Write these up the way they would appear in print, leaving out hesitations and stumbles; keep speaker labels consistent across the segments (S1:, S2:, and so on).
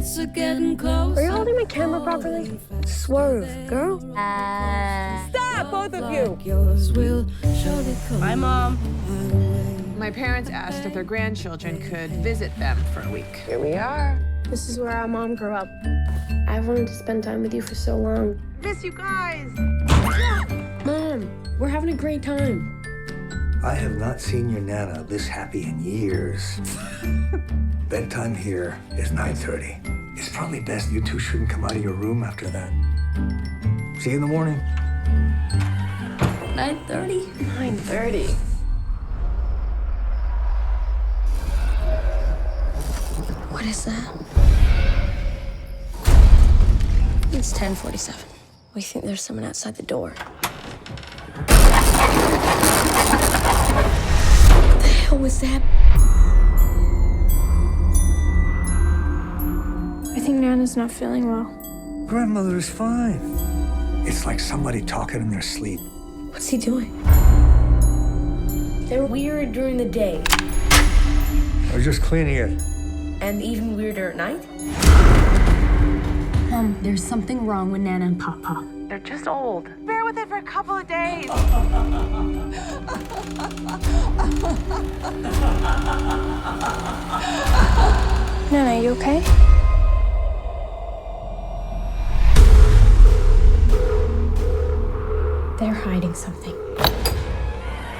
S1: Nights are getting close.
S2: Are you holding my camera properly? Swerve, girl.
S3: Stop, both of you!
S1: Yours will surely come.
S3: Hi, Mom.
S4: My parents asked if their grandchildren could visit them for a week.
S2: Here we are. This is where our mom grew up. I've wanted to spend time with you for so long.
S4: Miss you guys.
S2: Mom, we're having a great time.
S5: I have not seen your Nana this happy in years. Bedtime here is 9:30. It's probably best you two shouldn't come out of your room after that. See you in the morning.
S1: 9:30?
S2: 9:30.
S1: What is that? It's 10:47.
S2: We think there's someone outside the door. What the hell was that? I think Nana's not feeling well.
S5: Grandmother is fine. It's like somebody talking in their sleep.
S2: What's he doing? They're weird during the day.
S5: I was just cleaning it.
S2: And even weirder at night?
S6: Mom, there's something wrong with Nana and Papa.
S4: They're just old. Bear with it for a couple of days.
S2: Nana, you okay?
S6: They're hiding something.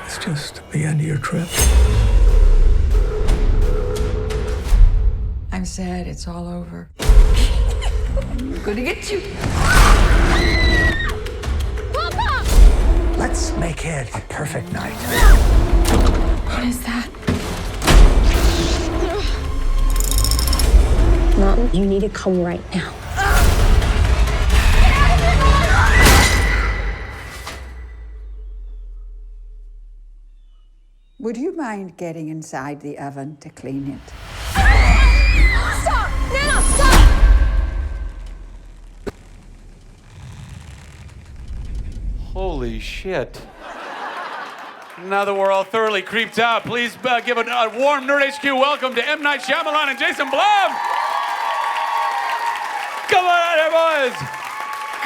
S5: It's just the end of your trip.
S7: I'm sad it's all over. I'm gonna get you.
S5: Let's make it a perfect night.
S6: What is that?
S2: Mom, you need to come right now.
S7: Would you mind getting inside the oven to clean it?
S2: Stop! Nana, stop!
S8: Holy shit. Now that we're all thoroughly creeped out, please give a warm Nerd HQ welcome to M.Night Shyamalan and Jason Blum. Come on out here, boys.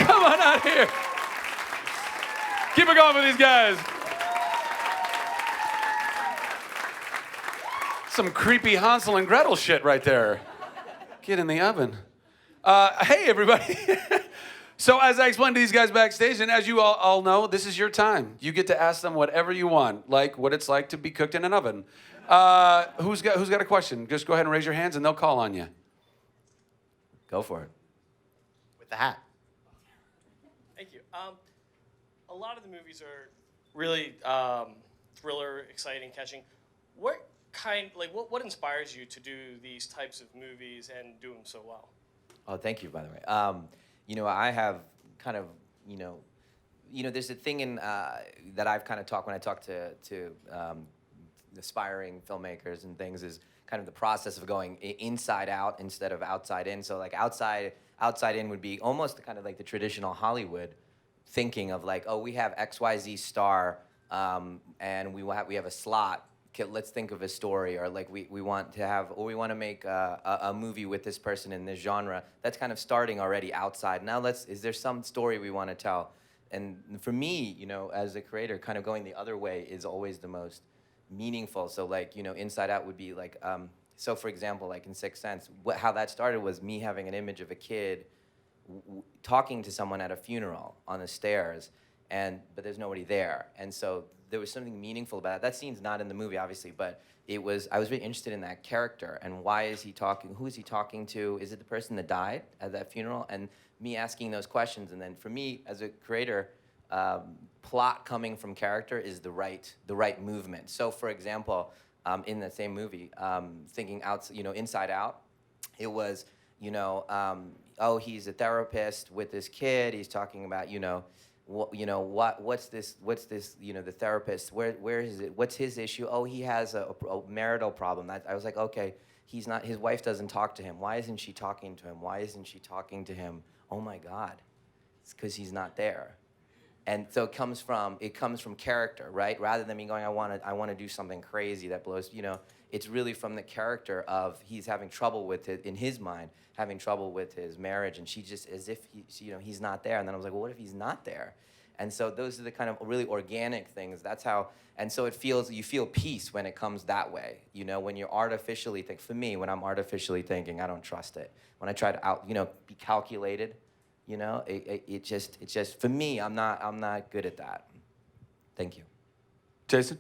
S8: Come on out here. Keep it going with these guys. Some creepy Hansel and Gretel shit right there. Get in the oven. Hey, everybody. So as I explained to these guys backstage, and as you all know, this is your time. You get to ask them whatever you want, like what it's like to be cooked in an oven. Who's got a question? Just go ahead and raise your hands, and they'll call on you. Go for it.
S9: With the hat. Thank you. A lot of the movies are really thriller, exciting, catching. What inspires you to do these types of movies and do them so well?
S10: Oh, thank you, by the way. I have kind of, there's a thing in that I've kind of talked when I talk to aspiring filmmakers and things is kind of the process of going inside out instead of outside in. So like outside in would be almost kind of like the traditional Hollywood thinking of like, oh, we have XYZ star and we have a slot. Okay, let's think of a story, or like we want to make a movie with this person in this genre. That's kind of starting already outside. Now is there some story we want to tell? And for me, as a creator, kind of going the other way is always the most meaningful. So like, Inside Out would be like, so for example, like in Sixth Sense, how that started was me having an image of a kid talking to someone at a funeral on the stairs, but there's nobody there. And so there was something meaningful about it. That scene's not in the movie, obviously, but I was really interested in that character and why is he talking, who is he talking to? Is it the person that died at that funeral? And me asking those questions. And then for me, as a creator, plot coming from character is the right movement. So for example, in the same movie, thinking Inside Out, it was, he's a therapist with this kid, he's talking about, what's this, the therapist, where is it, what's his issue? Oh, he has a marital problem. I was like, okay, his wife doesn't talk to him. Why isn't she talking to him? Why isn't she talking to him? Oh my God, it's because he's not there. And so it comes from character, right? Rather than me going, I want to do something crazy that blows, it's really from the character of he's having trouble with it in his mind, having trouble with his marriage, and she just as if he's not there. And then I was like, well, what if he's not there? And so those are the kind of really organic things. That's how, and so you feel peace when it comes that way. When you're artificially for me, when I'm artificially thinking, I don't trust it. When I try to be calculated, it just for me, I'm not good at that. Thank you.
S8: Jason,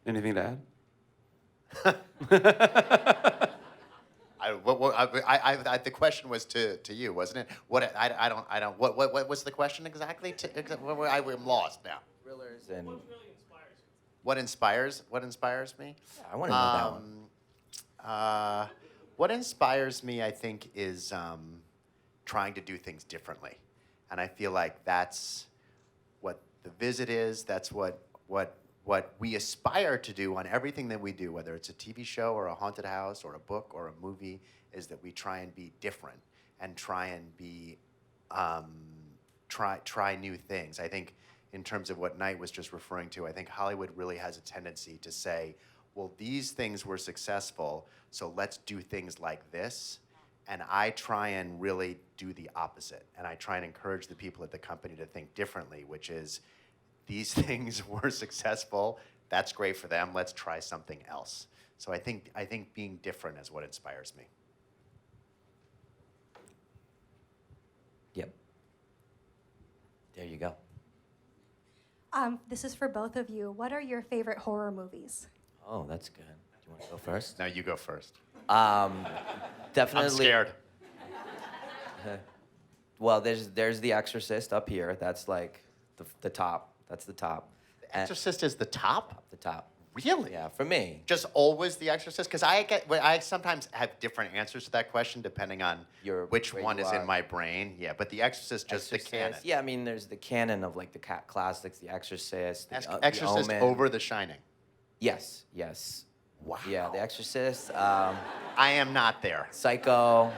S8: anything to add?
S11: The question was to you, wasn't it? What was the question exactly? I'm lost now.
S10: Thrillers and
S11: what inspires me?
S10: Yeah, I want to know that one.
S11: What inspires me, I think, is trying to do things differently, and I feel like that's what The Visit is. That's what we aspire to do on everything that we do, whether it's a TV show or a haunted house or a book or a movie, is that we try and be different and try and be try new things. I think in terms of what Night was just referring to, I think Hollywood really has a tendency to say, well, these things were successful, so let's do things like this. And I try and really do the opposite. And I try and encourage the people at the company to think differently, which is, these things were successful. That's great for them. Let's try something else. So I think being different is what inspires me.
S10: Yep. There you go.
S12: This is for both of you. What are your favorite horror movies?
S10: Oh, that's good. Do you want to go first?
S11: No, you go first.
S10: Definitely.
S11: I'm scared.
S10: Well, there's The Exorcist up here. That's like the top. That's the top.
S11: The Exorcist is the top?
S10: The top.
S11: Really?
S10: Yeah, for me.
S11: Just always The Exorcist? Because I sometimes have different answers to that question depending on which one is in my brain. Yeah, but The Exorcist, just the canon.
S10: Yeah, I mean, there's the canon of like the classics, The Exorcist.
S11: Exorcist
S10: The Omen.
S11: over The Shining.
S10: Yes.
S11: Wow.
S10: Yeah, The Exorcist.
S11: I am not there.
S10: Psycho.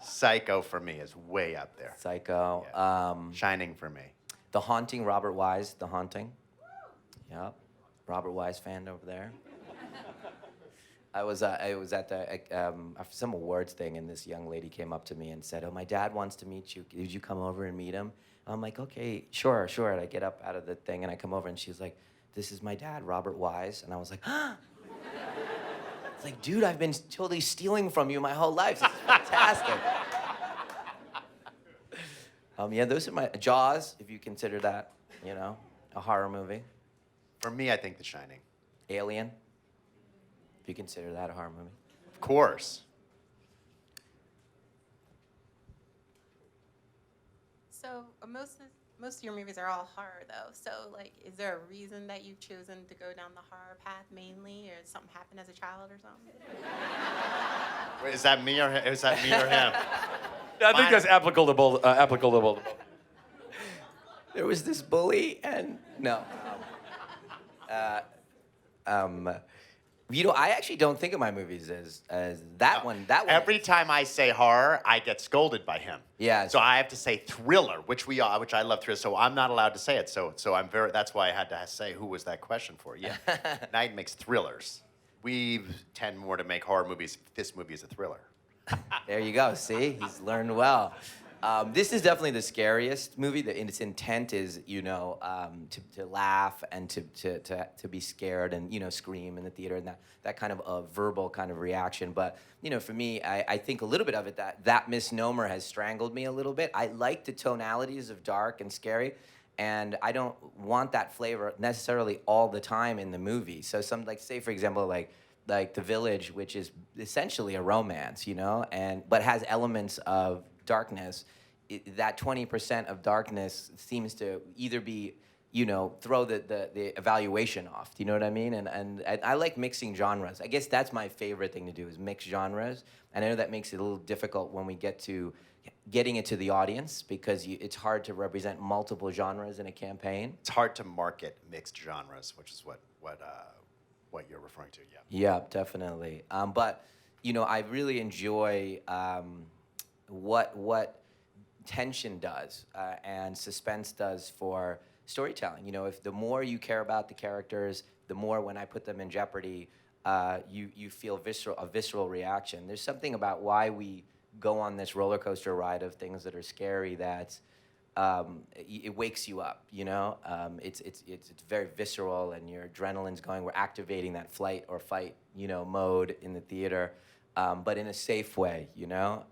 S11: Psycho for me is way up there.
S10: Psycho.
S11: Yeah. Shining for me.
S10: The Haunting, Robert Wise, The Haunting. Yep. Robert Wise fan over there. I was at some awards thing, and this young lady came up to me and said, "Oh, my dad wants to meet you. Did you come over and meet him?" I'm like, "Okay, sure." And I get up out of the thing, and I come over, and she's like, "This is my dad, Robert Wise." And I was like, "Huh?" It's like, dude, I've been totally stealing from you my whole life. This is fantastic. Yeah, those are my Jaws, if you consider that, a horror movie.
S11: For me, I think The Shining.
S10: Alien, if you consider that a horror movie.
S11: Of course.
S13: So most of your movies are all horror, though. So, is there a reason that you've chosen to go down the horror path mainly, or something happened as a child or something?
S11: Wait, is that me or him?
S8: I think that's applicable to both.
S10: There was this bully, and no. I actually don't think of my movies as that one.
S11: Every time I say horror, I get scolded by him.
S10: Yeah.
S11: So I have to say thriller, which I love thriller. So I'm not allowed to say it. So that's why I had to say who was that question for. Yeah. Night makes thrillers. We tend more to make horror movies. This movie is a thriller.
S10: There you go. See, he's learned well. This is definitely the scariest movie. Its intent is, to laugh and to be scared and scream in the theater and that kind of a verbal kind of reaction. But for me, I think a little bit of it that misnomer has strangled me a little bit. I like the tonalities of dark and scary, and I don't want that flavor necessarily all the time in the movie. So say for example like The Village, which is essentially a romance, but has elements of darkness. That 20% of darkness seems to either be, throw the evaluation off. Do you know what I mean? And I like mixing genres. I guess that's my favorite thing to do is mix genres. And I know that makes it a little difficult when we get to getting it to the audience because it's hard to represent multiple genres in a campaign.
S11: It's hard to market mixed genres, which is what you're referring to. Yeah.
S10: Yeah, definitely. But I really enjoy what tension does and suspense does for storytelling. You know, if the more you care about the characters, the more when I put them in jeopardy, you feel a visceral reaction. There's something about why we go on this roller coaster ride of things that are scary that it wakes you up. You know, it's very visceral, and your adrenaline's going. We're activating that flight or fight, you know, mode in the theater, but in a safe way. You know.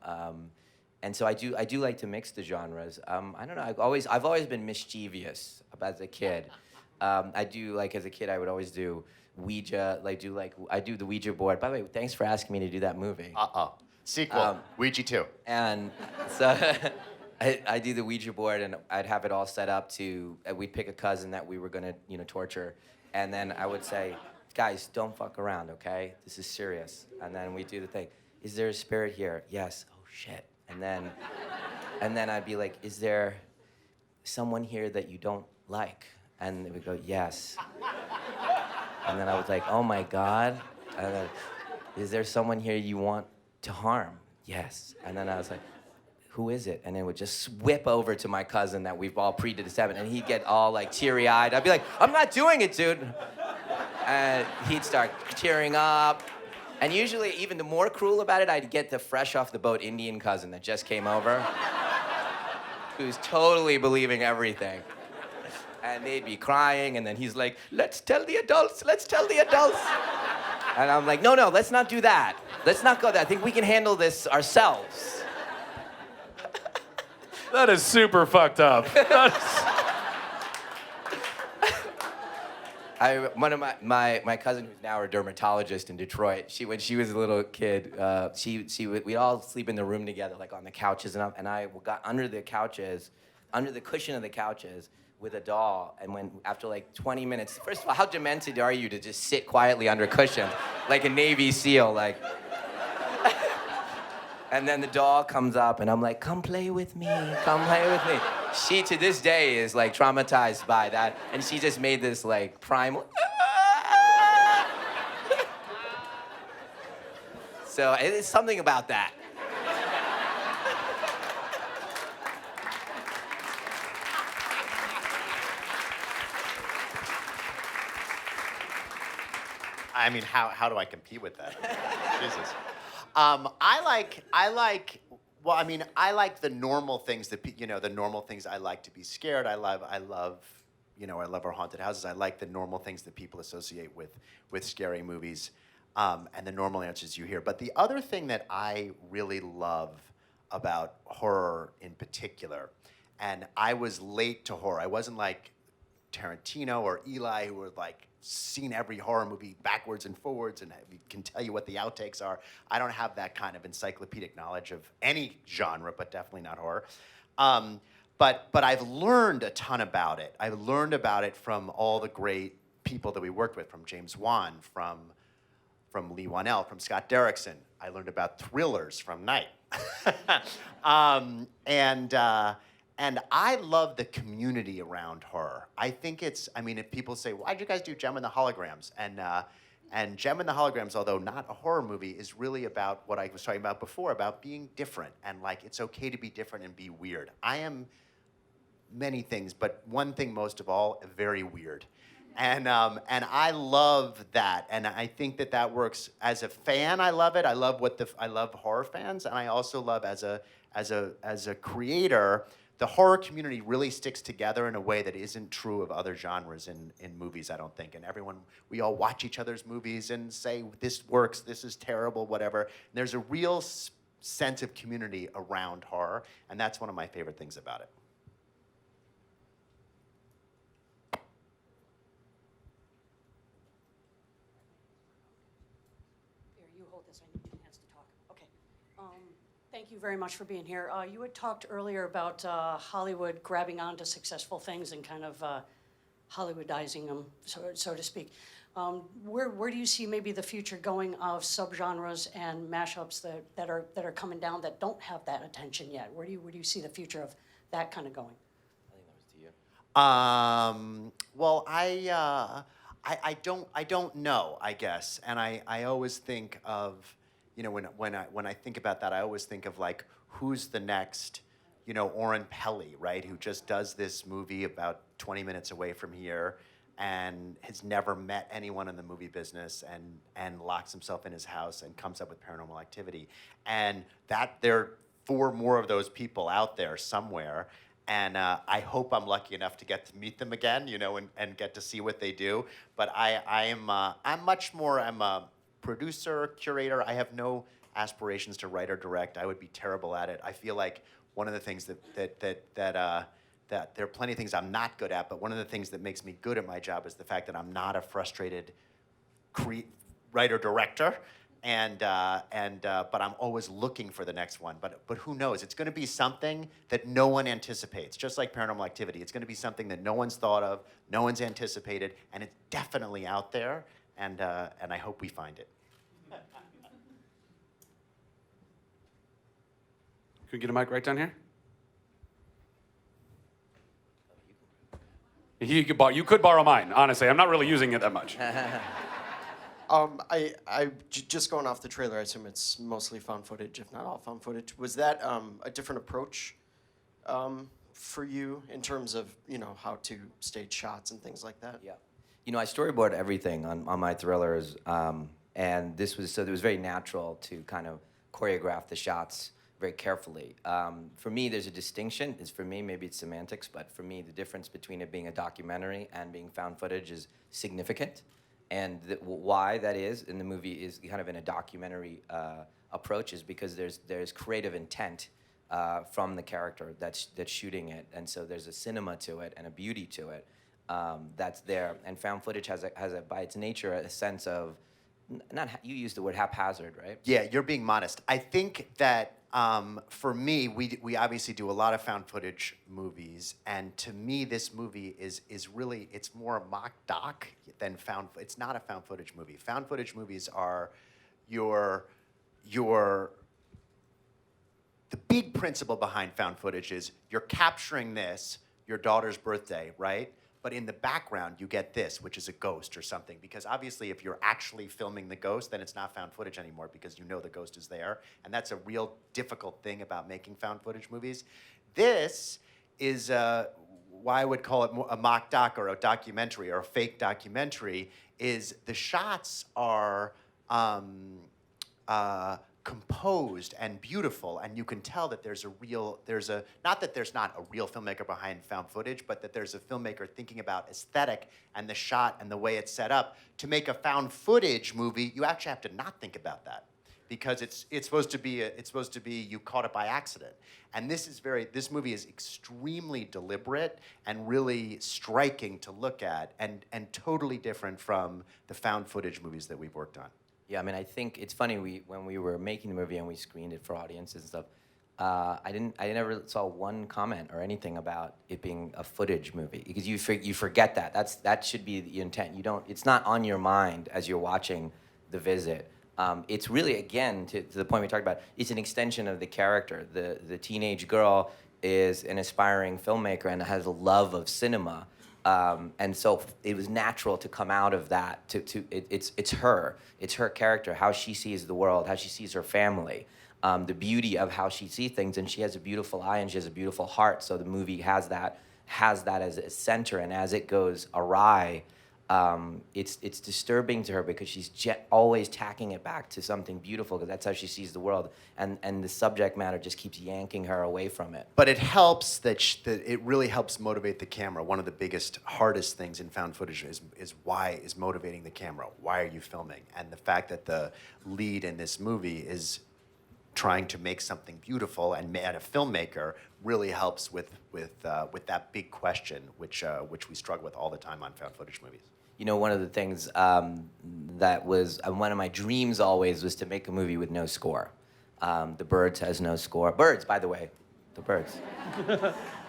S10: And so I do like to mix the genres. I don't know. I've always been mischievous as a kid. I do, like, as a kid, I would always do Ouija. I do the Ouija board. By the way, thanks for asking me to do that movie.
S11: Sequel, Ouija 2.
S10: And so I do the Ouija board, and I'd have it all set up to. We'd pick a cousin that we were gonna, you know, torture, and then I would say, guys, don't fuck around, okay? This is serious. And then we do the thing. Is there a spirit here? Yes. Oh shit. And then I'd be like, is there someone here that you don't like? And they would go, yes. And then I was like, oh my God. And then, is there someone here you want to harm? Yes. And then I was like, who is it? And then it would just whip over to my cousin that we've all pre-determined, and he'd get all like teary-eyed. I'd be like, I'm not doing it, dude. And he'd start tearing up. And usually, even the more cruel about it, I'd get the fresh off the boat Indian cousin that just came over, who's totally believing everything. And they'd be crying, and then he's like, let's tell the adults, let's tell the adults. And I'm like, no, let's not do that. Let's not go there. I think we can handle this ourselves.
S8: That is super fucked up.
S10: One of my cousin, who's now a dermatologist in Detroit, when she was a little kid, we'd all sleep in the room together, like on the couches, and I got under the cushion of the couches with a doll, and after like 20 minutes, first of all, how demented are you to just sit quietly under cushions like a Navy SEAL, like? And then the doll comes up, and I'm like, come play with me, come play with me. She, to this day, is like traumatized by that, and she just made this like primal. So it's something about that.
S11: I mean, how do I compete with that? Jesus. I like the normal things that the normal things I like to be scared. I love our haunted houses. I like the normal things that people associate with scary movies, and the normal answers you hear. But the other thing that I really love about horror in particular, and I was late to horror. I wasn't like Tarantino or Eli, who were like seen every horror movie backwards and forwards and can tell you what the outtakes are. I don't have that kind of encyclopedic knowledge of any genre, but definitely not horror. But I've learned a ton about it. I've learned about it from all the great people that we worked with, from James Wan, from Lee Wanell, from Scott Derrickson. I learned about thrillers from Night. And I love the community around horror. I think if people say, why'd you guys do Gem and the Holograms? And Gem and the Holograms, although not a horror movie, is really about what I was talking about before, about being different. And like, it's okay to be different and be weird. I am many things, but one thing most of all, very weird. And I love that. And I think that works. As a fan, I love it. I love horror fans. And I also love as a creator, the horror community really sticks together in a way that isn't true of other genres in movies, I don't think. And we all watch each other's movies and say, this works, this is terrible, whatever. And there's a real sense of community around horror, and that's one of my favorite things about it.
S14: Here, you hold this. I need two hands to talk. Okay. Thank you very much for being here. You had talked earlier about Hollywood grabbing onto successful things and kind of Hollywoodizing them, so to speak. Where do you see maybe the future going of subgenres and mashups that are coming down that don't have that attention yet? Where do you see the future of that kind of going?
S10: I think that was to you.
S11: Well, I don't know, I guess, and I always think of, when I think about that, I always think of like, who's the next you know, Oren Peli, right, who just does this movie about 20 minutes away from here and has never met anyone in the movie business and locks himself in his house and comes up with Paranormal Activity. And that there are 4 more of those people out there somewhere. And I hope I'm lucky enough to get to meet them again, you know, and get to see what they do. But I'm a producer, curator. I have no aspirations to write or direct. I would be terrible at it. I feel like one of the things that there are plenty of things I'm not good at, but one of the things that makes me good at my job is the fact that I'm not a frustrated writer-director, but I'm always looking for the next one. But who knows? It's going to be something that no one anticipates, just like Paranormal Activity. It's going to be something that no one's thought of, no one's anticipated, and it's definitely out there, and I hope we find it.
S8: Can we get a mic right down here? You could borrow mine, honestly. I'm not really using it that much.
S15: Just going off the trailer, I assume it's mostly found footage, if not all found footage. Was that a different approach for you in terms of, you know, how to stage shots and things like that?
S10: Yeah. You know, I storyboard everything on my thrillers, and it was very natural to kind of choreograph the shots very carefully. For me, there's a distinction. Maybe it's semantics, but for me, the difference between it being a documentary and being found footage is significant. And why that is in the movie is kind of in a documentary approach is because there's creative intent from the character that's shooting it, and so there's a cinema to it and a beauty to it that's there. And found footage has by its nature a sense of you used the word haphazard, right?
S11: Yeah, you're being modest. I think that for me, we obviously do a lot of found footage movies, and to me, this movie is really, it's more a mock doc than it's not a found footage movie. Found footage movies are the big principle behind found footage is you're capturing your daughter's birthday, right? But in the background, you get this, which is a ghost or something. Because obviously, if you're actually filming the ghost, then it's not found footage anymore because you know the ghost is there. And that's a real difficult thing about making found footage movies. This is why I would call it a mock doc or a documentary or a fake documentary, is the shots are composed and beautiful, and you can tell that not that there's not a real filmmaker behind found footage, but that there's a filmmaker thinking about aesthetic and the shot and the way it's set up. To make a found footage movie, you actually have to not think about that, because it's supposed to be you caught it by accident. And this movie is extremely deliberate and really striking to look at, and totally different from the found footage movies that we've worked on.
S10: Yeah, I mean, I think it's funny. When we were making the movie and we screened it for audiences and stuff, I never saw one comment or anything about it being a footage movie, because you forget that. That should be the intent. It's not on your mind as you're watching The Visit. It's really, again, to the point we talked about, it's an extension of the character. The teenage girl is an aspiring filmmaker and has a love of cinema. And so it was natural to come out of that. It's her character, how she sees the world, how she sees her family, the beauty of how she sees things, and she has a beautiful eye and she has a beautiful heart. So the movie has that as a center, and as it goes awry, it's disturbing to her because she's always tacking it back to something beautiful, because that's how she sees the world, and the subject matter just keeps yanking her away from it.
S11: But it helps that it really helps motivate the camera. One of the biggest, hardest things in found footage is motivating the camera. Why are you filming? And the fact that the lead in this movie is trying to make something beautiful, and a filmmaker really helps with that big question, which we struggle with all the time on found footage movies.
S10: You know, one of the things that was one of my dreams always was to make a movie with no score. The Birds has no score. Birds, by the way, The Birds.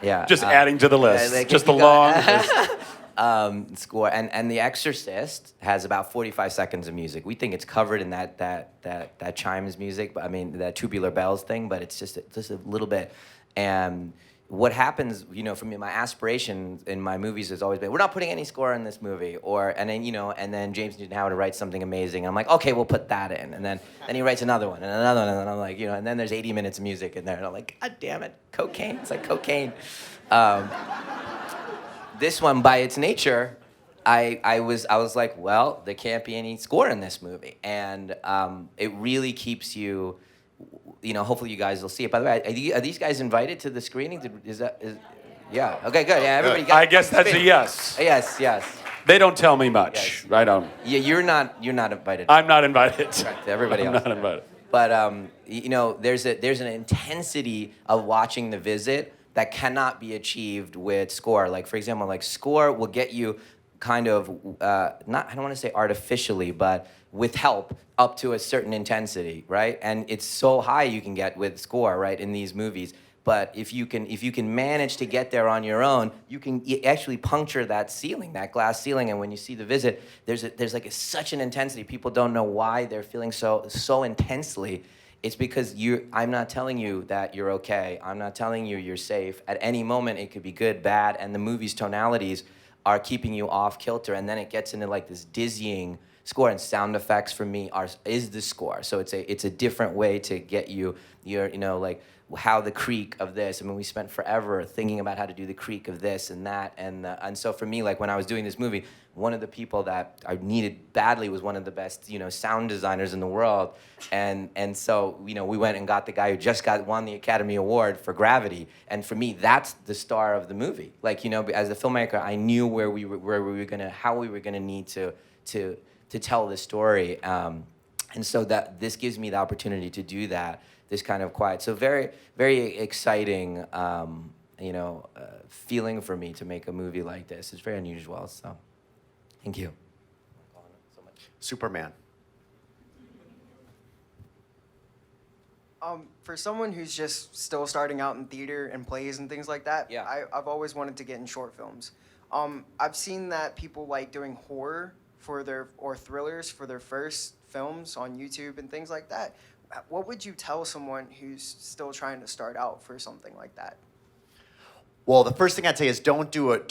S10: Yeah.
S8: Just adding to the list. Just the long list.
S10: Score. And The Exorcist has about 45 seconds of music. We think it's covered in that chimes music, but I mean that tubular bells thing, but it's just a little bit. And what happens, for me, my aspiration in my movies has always been, we're not putting any score in this movie, and then James Newton Howard writes something amazing, and I'm like, okay, we'll put that in, and then he writes another one, and another one, and then I'm like, and then there's 80 minutes of music in there, and I'm like, God damn it, cocaine, it's like cocaine. This one, by its nature, I was like, well, there can't be any score in this movie, and it really keeps you. Hopefully you guys will see it. By the way, are these guys invited to the screening? Yeah. Okay, good. Yeah, everybody.
S8: I guess that's a yes.
S10: Yes.
S8: They don't tell me much. Yes. I don't.
S10: Yeah, you're not invited.
S8: I'm not invited.
S10: Right, everybody else.
S8: I'm not invited.
S10: But there's an intensity of watching The Visit that cannot be achieved with score. Like, for example, score will get you kind of I don't want to say artificially, but with help up to a certain intensity, right? And it's so high you can get with score, right, in these movies. But if you can manage to get there on your own, you can actually puncture that ceiling, that glass ceiling. And when you see The Visit, there's such an intensity. People don't know why they're feeling so intensely. It's because I'm not telling you that you're okay. I'm not telling you you're safe. At any moment, it could be good, bad, and the movie's tonalities are keeping you off kilter, and then it gets into this dizzying score, and sound effects for me is the score. So it's a different way to get your how the creak of this. I mean, we spent forever thinking about how to do the creak of this and that, and so for me, when I was doing this movie, one of the people that I needed badly was one of the best sound designers in the world, and so we went and got the guy who just won the Academy Award for Gravity, and for me, that's the star of the movie. As a filmmaker, I knew how we were gonna need to tell this story, and so that this gives me the opportunity to do that. This kind of quiet, so very, very exciting, feeling for me to make a movie like this. It's very unusual. So, thank you.
S11: Superman.
S16: For someone who's just still starting out in theater and plays and things like that, I've always wanted to get in short films. I've seen that people like doing horror or thrillers for their first films on YouTube and things like that. What would you tell someone who's still trying to start out for something like that?
S11: Well, the first thing I'd say is don't do it.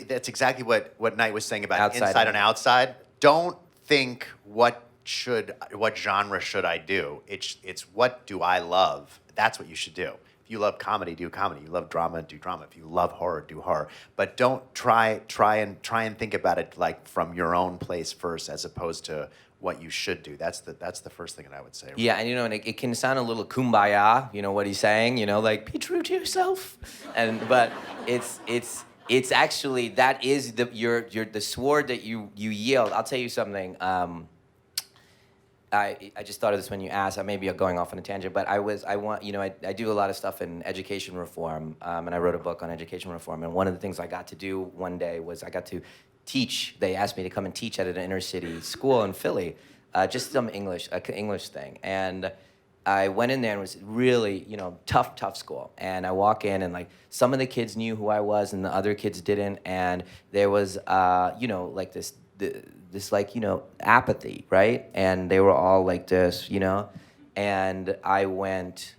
S11: That's exactly what Night was saying about inside and outside. Don't think what genre should I do. It's what do I love. That's what you should do. If you love comedy, do comedy. You love drama, do drama. If you love horror, do horror. But don't try and think about it from your own place first, as opposed to what you should do. That's the first thing that I would say.
S10: Yeah, and and it can sound a little kumbaya, what he's saying, be true to yourself. But it's actually, that is the sword that you yield. I'll tell you something. I just thought of this when you asked. I may be going off on a tangent, but I do a lot of stuff in education reform, and I wrote a book on education reform. And one of the things I got to do one day was I got to teach. They asked me to come and teach at an inner city school in Philly, just some English thing. And I went in there and it was really, tough school. And I walk in and some of the kids knew who I was and the other kids didn't. And there was, this apathy, right? And they were all like this, And I went,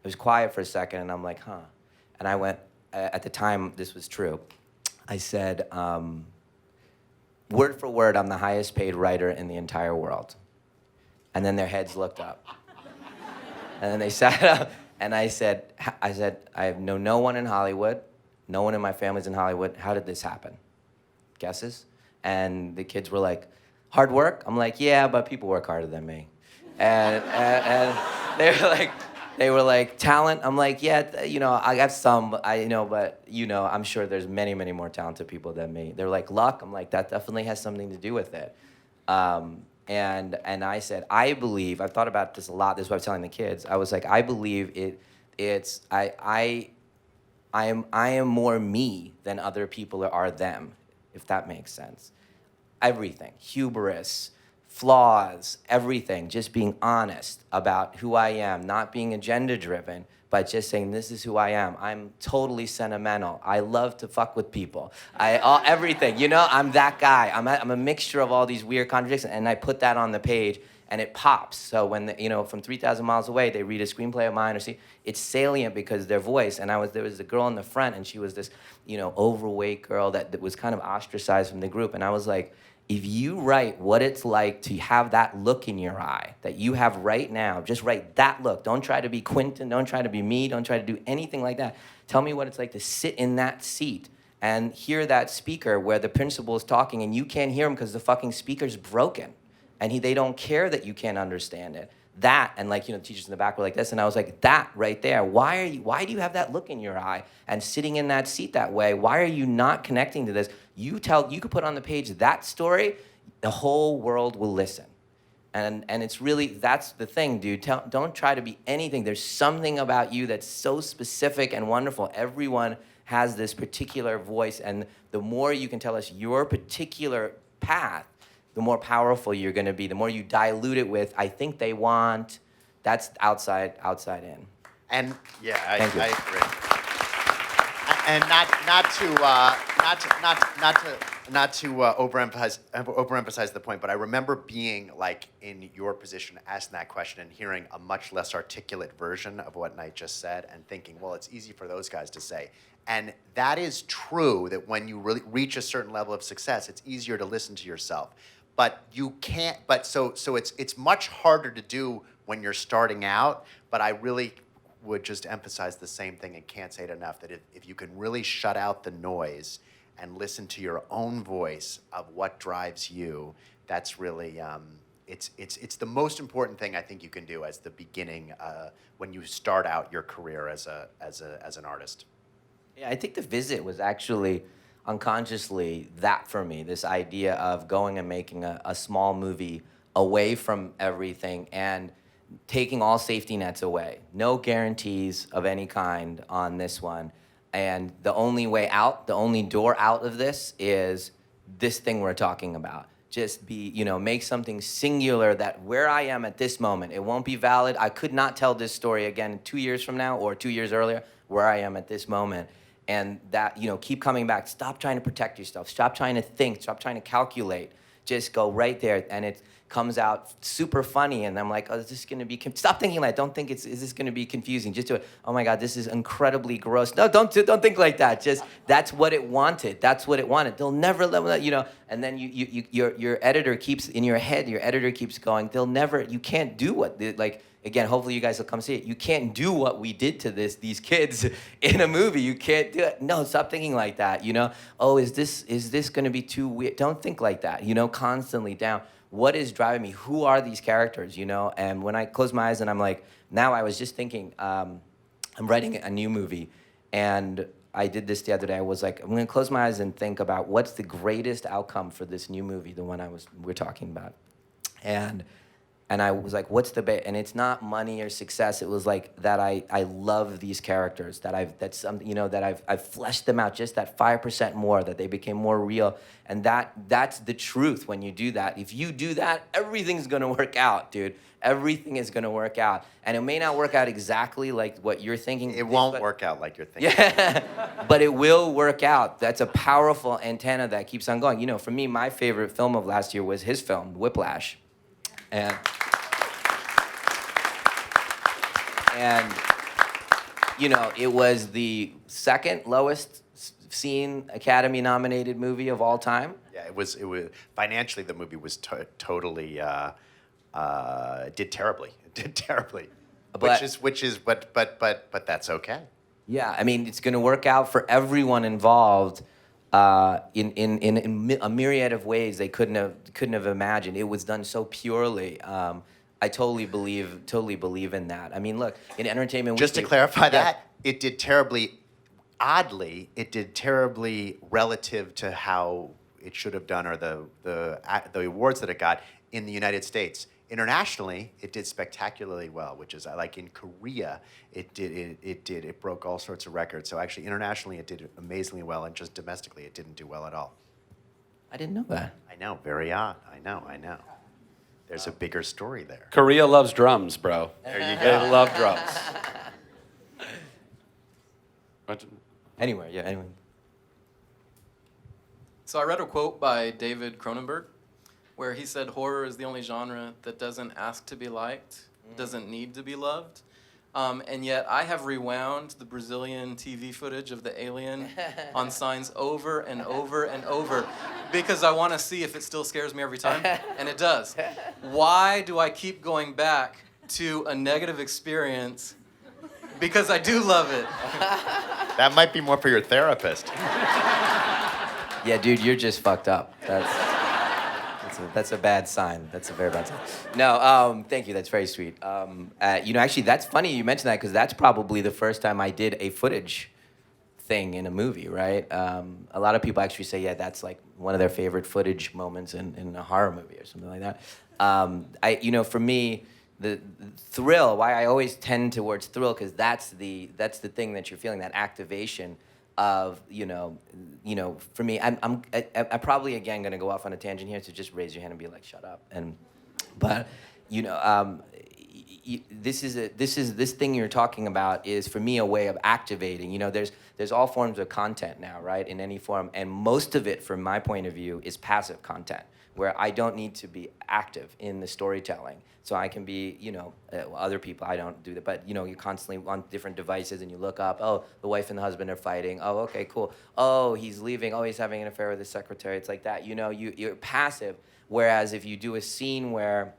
S10: it was quiet for a second and I'm like, huh. And I went, at the time this was true, I said, word for word, I'm the highest paid writer in the entire world. And then their heads looked up. And then they sat up, and I said, I know no one in Hollywood. No one in my family's in Hollywood. How did this happen? Guesses? And the kids were like, hard work? I'm like, yeah, but people work harder than me. And they were like, talent? I'm like, yeah, I got some, but I'm sure there's many, many more talented people than me. They're like, luck? I'm like, that definitely has something to do with it. And I said, I believe, I've thought about this a lot, this is what I was telling the kids. I was like, I believe I am more me than other people are them, if that makes sense. Everything, hubris, flaws, everything, just being honest about who I am, not being agenda-driven, but just saying, this is who I am. I'm totally sentimental. I love to fuck with people. Everything, I'm that guy. I'm a mixture of all these weird contradictions, and I put that on the page, and it pops. So when from 3,000 miles away, they read a screenplay of mine or see, it's salient because their voice. And there was a girl in the front, and she was this, overweight girl that was kind of ostracized from the group. And I was like, if you write what it's like to have that look in your eye that you have right now, just write that look. Don't try to be Quentin. Don't try to be me. Don't try to do anything like that. Tell me what it's like to sit in that seat and hear that speaker where the principal is talking and you can't hear him because the fucking speaker's broken. And they don't care that you can't understand it. That, and teachers in the back were like this, and I was like, that right there, why do you have that look in your eye and sitting in that seat that way? Why are you not connecting to this? You could put on the page that story, the whole world will listen. And it's really, that's the thing, dude. Don't try to be anything. There's something about you that's so specific and wonderful. Everyone has this particular voice, and the more you can tell us your particular path, the more powerful you're going to be. The more you dilute it with, I think they want, that's outside in.
S11: And yeah, I agree. And not to overemphasize the point, but I remember being in your position, asking that question and hearing a much less articulate version of what Night just said, and thinking, well, it's easy for those guys to say. And that is true, that when you really reach a certain level of success, it's easier to listen to yourself. But you can't. But so it's much harder to do when you're starting out. But I really would just emphasize the same thing and can't say it enough, that if you can really shut out the noise and listen to your own voice of what drives you, that's really it's the most important thing I think you can do as the beginning when you start out your career as an artist.
S10: Yeah, I think The Visit was actually unconsciously that for me, this idea of going and making a small movie away from everything and taking all safety nets away. No guarantees of any kind on this one. And the only way out, the only door out of this is this thing we're talking about. Just make something singular that where I am at this moment, it won't be valid. I could not tell this story again 2 years from now or 2 years earlier, where I am at this moment. And that, keep coming back. Stop trying to protect yourself. Stop trying to think. Stop trying to calculate. Just go right there. And it comes out super funny. And I'm like, oh, is this going to be... Stop thinking like that. Don't think is this going to be confusing? Just do it. Oh, my God, this is incredibly gross. No, don't think like that. Just, that's what it wanted. That's what it wanted. They'll never let, And then your editor keeps, in your head, your editor keeps going, you can't do what, again, hopefully you guys will come see it. You can't do what we did to these kids in a movie. You can't do it. No, stop thinking like that, Oh, is this going to be too weird? Don't think like that, constantly down. What is driving me? Who are these characters, And when I close my eyes and I'm like, now I was just thinking, I'm writing a new movie, and I did this the other day. I was like, I'm going to close my eyes and think about what's the greatest outcome for this new movie, the one we're talking about. And I was like, what's the bait? And it's not money or success. It was like that I love these characters, that I've fleshed them out just that 5% more, that they became more real. And that's the truth when you do that. If you do that, everything's gonna work out, dude. Everything is gonna work out. And it may not work out exactly like what you're thinking.
S11: It won't work out like you're thinking.
S10: Yeah, but it will work out. That's a powerful antenna that keeps on going. For me, my favorite film of last year was his film, Whiplash. And it was the second lowest seen Academy nominated movie of all time.
S11: Yeah, it was financially, the movie was totally did terribly. It did terribly. But that's okay.
S10: Yeah, I mean, it's going to work out for everyone involved in a myriad of ways they couldn't have imagined. It was done so purely. I totally believe in that. I mean, look, in entertainment.
S11: Just to clarify that, it did terribly. Oddly, it did terribly relative to how it should have done, or the awards that it got in the United States. Internationally, it did spectacularly well, which is like in Korea, it broke all sorts of records. So actually, internationally, it did amazingly well, and just domestically, it didn't do well at all.
S10: I didn't know that.
S11: I know, very odd. I know. There's a bigger story there.
S8: Korea loves drums, bro.
S11: There you go.
S8: They love drums.
S10: Anyway.
S17: So I read a quote by David Cronenberg where he said horror is the only genre that doesn't ask to be liked, doesn't need to be loved. And yet I have rewound the Brazilian TV footage of the alien on signs over and over and over because I want to see if it still scares me every time, and it does. Why do I keep going back to a negative experience? Because I do love it.
S11: That might be more for your therapist.
S10: Yeah, dude, you're just fucked up. That's a bad sign. That's a very bad sign. No, thank you. That's very sweet. Actually, that's funny you mentioned that because that's probably the first time I did a footage thing in a movie, right? A lot of people actually say, yeah, that's like one of their favorite footage moments in a horror movie or something like that. For me, the thrill, why I always tend towards thrill, because that's the thing that you're feeling, that activation of, for me, I'm probably again gonna go off on a tangent here, so just raise your hand and be like, shut up. But this thing you're talking about is for me a way of activating. There's all forms of content now, right? In any form, and most of it, from my point of view, is passive content, where I don't need to be active in the storytelling. So I can be, other people, I don't do that, but you're constantly on different devices and you look up, oh, the wife and the husband are fighting. Oh, okay, cool. Oh, he's leaving. Oh, he's having an affair with his secretary. It's like that. You're passive. Whereas if you do a scene where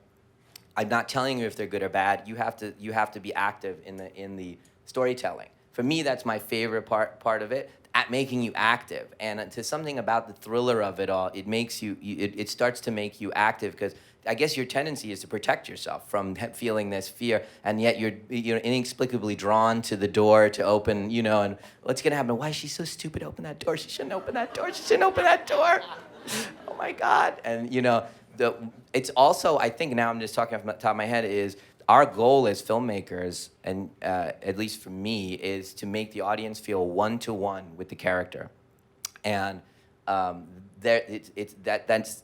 S10: I'm not telling you if they're good or bad, you have to be active in the storytelling. For me, that's my favorite part of it, at making you active. And to something about the thriller of it all, it makes you, it starts to make you active, because I guess your tendency is to protect yourself from feeling this fear, and yet you're inexplicably drawn to the door to open, and what's gonna happen? Why is she so stupid? Open that door. She shouldn't open that door. She shouldn't open that door. Oh my God. And it's also, I think now I'm just talking off the top of my head, is our goal as filmmakers, and at least for me, is to make the audience feel one-to-one with the character. And that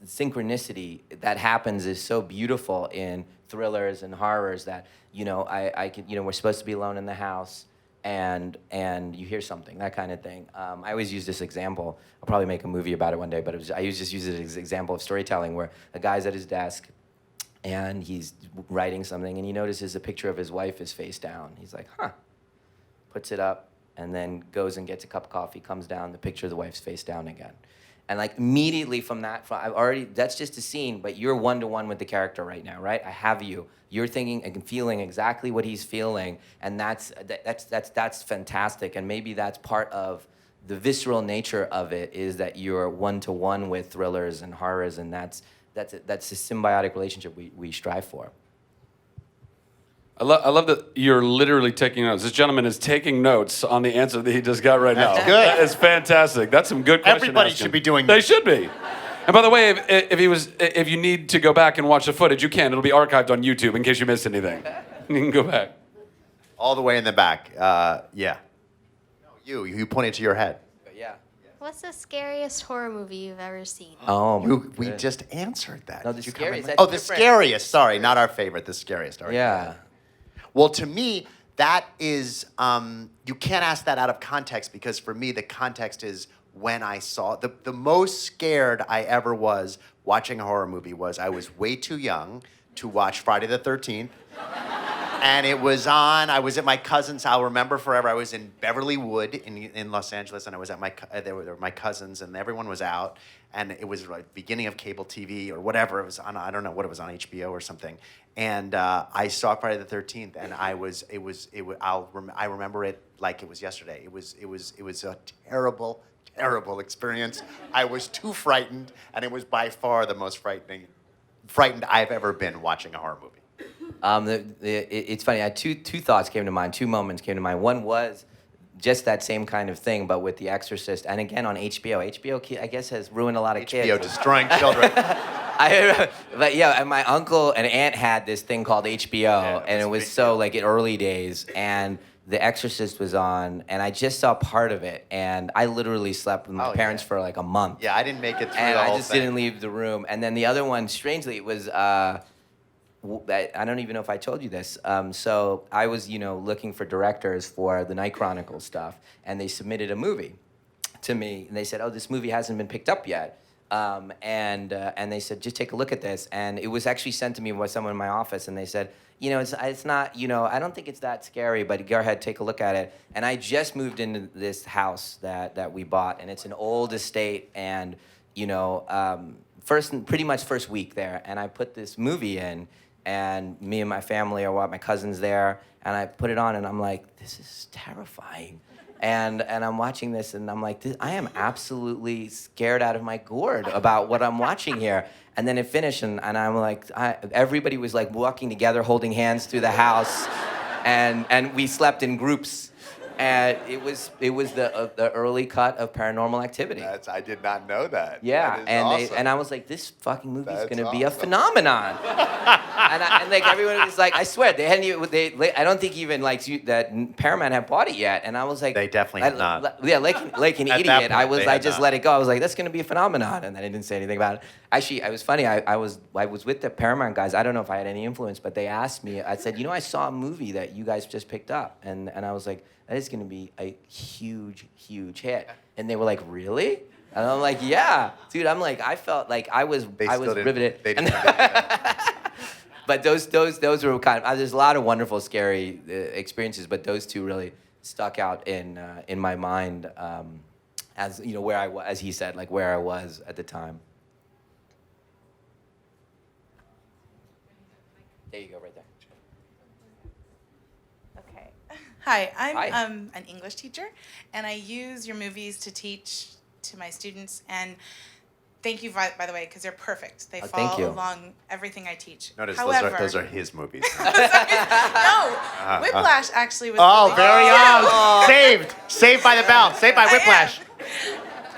S10: synchronicity that happens is so beautiful in thrillers and horrors that we're supposed to be alone in the house and you hear something, that kind of thing. I always use this example. I'll probably make a movie about it one day, but I just use it as an example of storytelling, where a guy's at his desk and he's writing something and he notices a picture of his wife is face down. He's like, huh, puts it up and then goes and gets a cup of coffee, comes down, the picture of the wife's face down again. And like immediately from that, that's just a scene, but you're one-to-one with the character right now, right? I have you. You're thinking and feeling exactly what he's feeling, and that's fantastic. And maybe that's part of the visceral nature of it, is that you're one-to-one with thrillers and horrors, and that's a symbiotic relationship we strive for.
S8: I love that you're literally taking notes. This gentleman is taking notes on the answer that he just got right now.
S11: That's good.
S8: That is fantastic. That's some good question
S11: Everybody
S8: asking.
S11: should be doing
S8: They should be. And by the way, if you need to go back and watch the footage, you can. It'll be archived on YouTube in case you missed anything. You can go back.
S11: All the way in the back. Yeah. No, you pointed to your head.
S10: Yeah.
S18: What's the scariest horror movie you've ever seen?
S10: Oh,
S11: we just answered that.
S10: No, the scariest.
S11: Oh, the scariest. Sorry, not our favorite. The scariest. All right.
S10: Yeah.
S11: Well, to me, that is, you can't ask that out of context, because for me, the context is when I saw, the most scared I ever was watching a horror movie was I was way too young to watch Friday the 13th. And it was on, I was at my cousin's, I'll remember forever, I was in Beverly Wood in Los Angeles, and I was at there were my cousins, and everyone was out, and it was like beginning of cable TV or whatever, it was on, I don't know what it was, on HBO or something. And I saw Friday the 13th, and I remember it like it was yesterday. It was a terrible, terrible experience. I was too frightened, and it was by far the most frightened I've ever been watching a horror movie.
S10: It's funny. I had two thoughts came to mind. Two moments came to mind. One was just that same kind of thing, but with The Exorcist, and again on HBO. HBO, I guess, has ruined a lot of kids.
S11: HBO destroying children.
S10: But yeah, and my uncle and aunt had this thing called HBO, and it was so like in early days, and The Exorcist was on, and I just saw part of it, and I literally slept with my parents for like a month.
S11: Yeah, I didn't make it through
S10: and
S11: the whole
S10: I just didn't leave the room. And then the other one, strangely, it was I don't even know if I told you this. So I was, looking for directors for the Night Chronicles stuff, and they submitted a movie to me, and they said, "Oh, this movie hasn't been picked up yet. And they said, just take a look at this. And it was actually sent to me by someone in my office, and they said, it's not, I don't think it's that scary, but go ahead, take a look at it. And I just moved into this house that we bought, and it's an old estate, and, pretty much first week there, and I put this movie in, and me and my family are my cousin's there, and I put it on, and I'm like, this is terrifying. And I'm watching this, and I'm like, I am absolutely scared out of my gourd about what I'm watching here. And then it finished, and I'm like, everybody was like walking together, holding hands through the house, and we slept in groups. And it was the early cut of Paranormal Activity.
S11: I did not know that.
S10: Yeah,
S11: that is awesome.
S10: And I was like, this fucking movie is gonna be a phenomenon. and like everyone was like, I swear they hadn't even. I don't think even that Paramount had bought it yet. And I was like,
S11: they definitely had not.
S10: Yeah, like an idiot. I just let it go. I was like, that's gonna be a phenomenon, and then I didn't say anything about it. Actually, it was funny. I was with the Paramount guys. I don't know if I had any influence, but they asked me. I said, I saw a movie that you guys just picked up, and I was like, that is going to be a huge, huge hit. And they were like, really? And I'm like, yeah. Dude, I'm like, I felt like I was riveted.
S11: They didn't
S10: But those were kind of, there's a lot of wonderful, scary experiences, but those two really stuck out in my mind as, where I was, as he said, like where I was at the time. There you go, right there.
S19: Hi, I'm an English teacher, and I use your movies to teach to my students. And thank you, by the way, because they're perfect. They follow along everything I teach.
S11: Notice
S19: However,
S11: those are his movies.
S19: No, Whiplash actually was.
S11: Saved by the bell. Saved by Whiplash.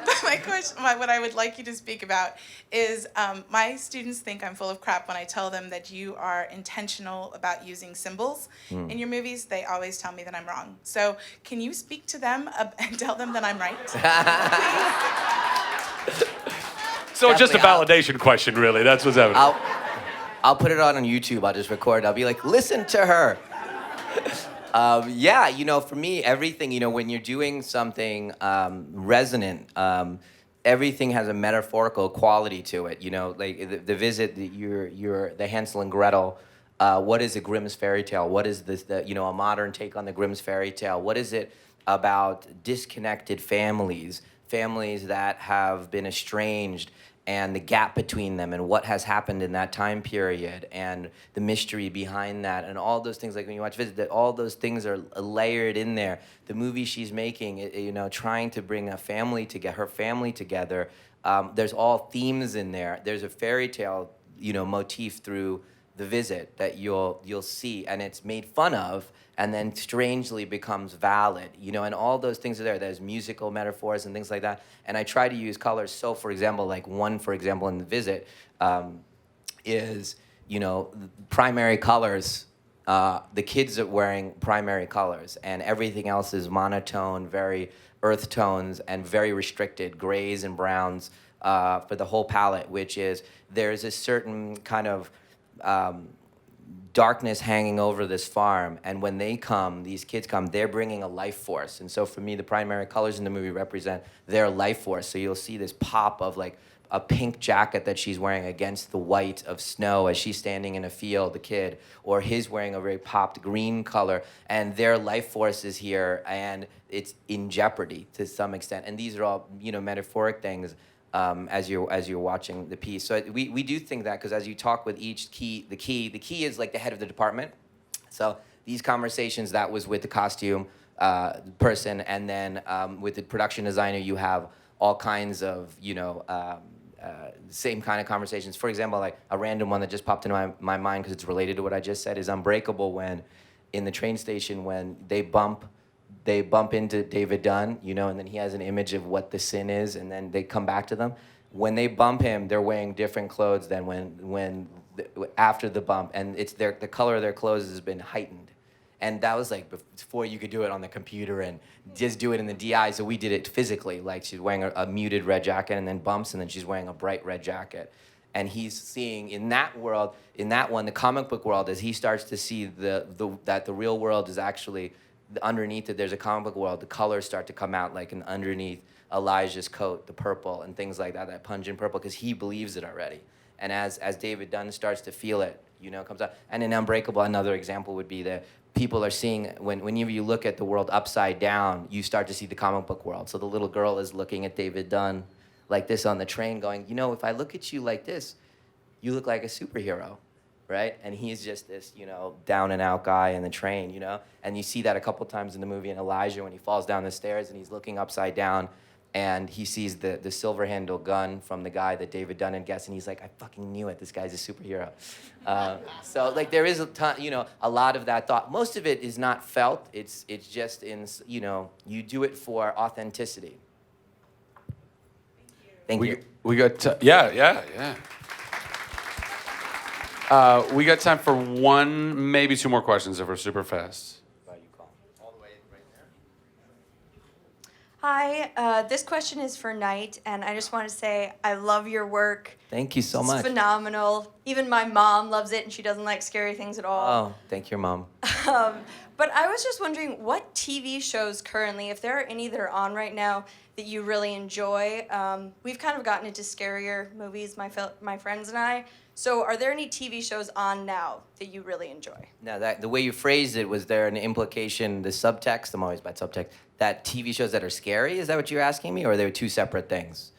S19: But my question, what I would like you to speak about is my students think I'm full of crap when I tell them that you are intentional about using symbols in your movies. They always tell me that I'm wrong. So can you speak to them and tell them that I'm right?
S8: So it's just a validation question, really. That's what's happening.
S10: I'll put it on YouTube. I'll just record. I'll be like, listen to her. For me, everything, when you're doing something resonant, everything has a metaphorical quality to it. Like the visit, the Hansel and Gretel. What is a Grimm's fairy tale? What is this? A modern take on the Grimm's fairy tale? What is it about disconnected families that have been estranged, and the gap between them, and what has happened in that time period, and the mystery behind that, and all those things. Like when you watch Visit, that all those things are layered in there. The movie she's making, trying to bring her family together. There's all themes in there. There's a fairy tale, motif through The Visit that you'll see, and it's made fun of, and then strangely becomes valid, and all those things are there. There's musical metaphors and things like that. And I try to use colors. So, for example, in The Visit is, primary colors. The kids are wearing primary colors, and everything else is monotone, very earth tones, and very restricted grays and browns for the whole palette, which is there's a certain kind of darkness hanging over this farm, and when these kids come, they're bringing a life force. And so for me, the primary colors in the movie represent their life force. So you'll see this pop of like a pink jacket that she's wearing against the white of snow as she's standing in a field, the kid, or his wearing a very popped green color, and their life force is here, and it's in jeopardy to some extent. And these are all, metaphoric things as you're watching the piece. So we do think that, because as you talk with each the key is like the head of the department. So these conversations, that was with the costume person, and then with the production designer, you have all kinds of, same kind of conversations. For example, like a random one that just popped into my mind because it's related to what I just said is Unbreakable, when in the train station, when they bump into David Dunn, and then he has an image of what the sin is, and then they come back to them. When they bump him, they're wearing different clothes than after the bump, and it's the color of their clothes has been heightened. And that was like before you could do it on the computer and just do it in the DI, so we did it physically. Like she's wearing a muted red jacket and then bumps, and then she's wearing a bright red jacket. And he's seeing in that world, in that one, the comic book world, as he starts to see that the real world is actually underneath it. There's a comic book world. The colors start to come out like underneath Elijah's coat, the purple and things like that pungent purple, because he believes it already. And as David Dunn starts to feel it, comes out. And in Unbreakable, another example would be that people are seeing, whenever you look at the world upside down, you start to see the comic book world. So the little girl is looking at David Dunn like this on the train going, if I look at you like this, you look like a superhero, right? And he's just this, down and out guy in the train, And you see that a couple times in the movie in Elijah when he falls down the stairs and he's looking upside down and he sees the silver handle gun from the guy that David Dunn had guessed, and he's like, I fucking knew it, this guy's a superhero. So like there is a ton, a lot of that thought. Most of it is not felt, it's just in, you do it for authenticity. Thank you.
S8: We got, yeah. We got time for one, maybe two more questions if we're super fast.
S20: Hi, this question is for Night, and I just want to say I love your work.
S10: Thank you so much.
S20: It's phenomenal. Even my mom loves it, and she doesn't like scary things at all.
S10: Oh, thank your mom.
S20: But I was just wondering what TV shows currently, if there are any that are on right now that you really enjoy. We've kind of gotten into scarier movies, my friends and I. So are there any TV shows on now that you really enjoy?
S10: Now, the way you phrased it, was there an implication, the subtext, I'm always about subtext, that TV shows that are scary, is that what you're asking me, or are they two separate things?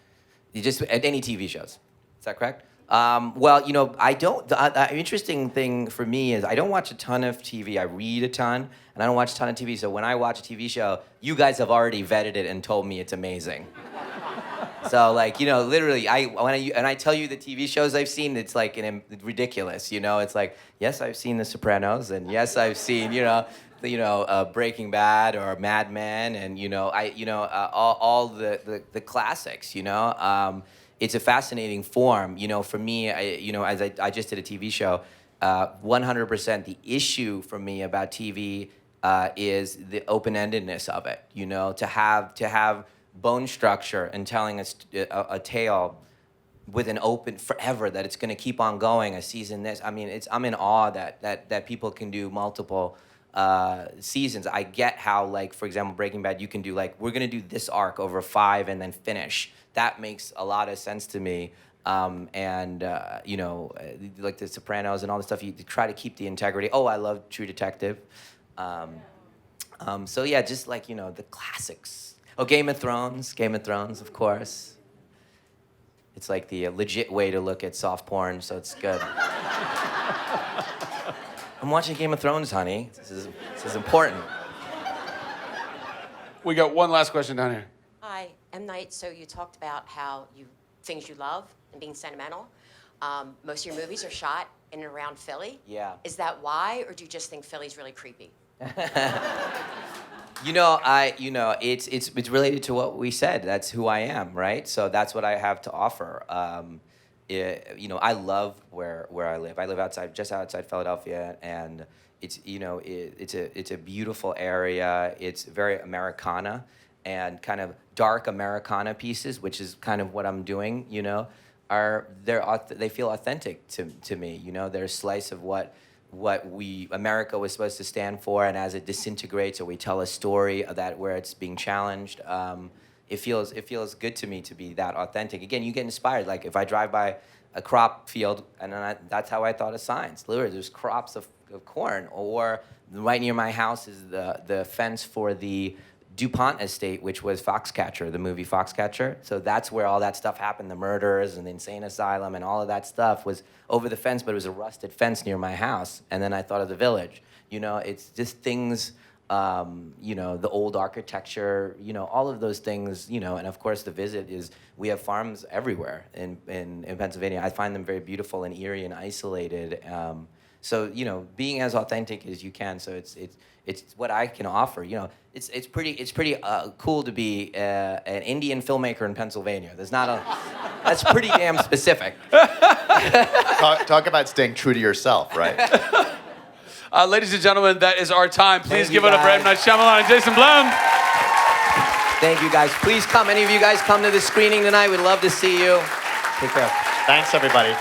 S10: You just, any TV shows, is that correct? Well, I don't, the interesting thing for me is I don't watch a ton of TV, I read a ton, and I don't watch a ton of TV, so when I watch a TV show, you guys have already vetted it and told me it's amazing. So like, literally, when I tell you the TV shows I've seen, it's like ridiculous, It's like, yes, I've seen The Sopranos, and yes, I've seen, Breaking Bad or Mad Men, and all the classics, It's a fascinating form, for me. As I just did a TV show, 100% the issue for me about TV is the open-endedness of it, to have bone structure and telling a tale with an open forever, that it's going to keep on going, a season this. I mean, I'm in awe that people can do multiple seasons. I get how, like, for example, Breaking Bad, you can do like, we're going to do this arc over 5 and then finish. That makes a lot of sense to me. Like The Sopranos and all the stuff, you try to keep the integrity. Oh, I love True Detective. So yeah, just like, the classics. Oh, Game of Thrones, of course. It's like the legit way to look at soft porn, so it's good. I'm watching Game of Thrones, honey. This is important.
S8: We got one last question down here.
S21: Hi, M.Night. So you talked about things you love and being sentimental. Most of your movies are shot in and around Philly.
S10: Yeah.
S21: Is that why, or do you just think Philly's really creepy?
S10: It's related to what we said. That's who I am, right? So that's what I have to offer. I love where I live. I live just outside Philadelphia, and it's it's a beautiful area. It's very Americana, and kind of dark Americana pieces, which is kind of what I'm doing. They feel authentic to me. They're a slice of what America was supposed to stand for, and as it disintegrates or we tell a story of that where it's being challenged, it feels good to me to be that authentic. Again, you get inspired. Like if I drive by a crop field, and then that's how I thought of science. Literally, there's crops of corn, or right near my house is the fence for the DuPont estate, which was Foxcatcher, the movie Foxcatcher. So that's where all that stuff happened, the murders and the insane asylum and all of that stuff was over the fence, but it was a rusted fence near my house. And then I thought of the village. It's just things, the old architecture, all of those things, and of course the visit is, we have farms everywhere in Pennsylvania. I find them very beautiful and eerie and isolated. So, being as authentic as you can. So it's what I can offer. It's pretty cool to be an Indian filmmaker in Pennsylvania. That's pretty damn specific.
S11: Talk about staying true to yourself, right?
S8: Ladies and gentlemen, that is our time. Please give it up for M.Night Shyamalan and Jason Blum.
S10: Thank you, guys. Please come. Any of you guys come to the screening tonight? We'd love to see you. Take care.
S11: Thanks, everybody.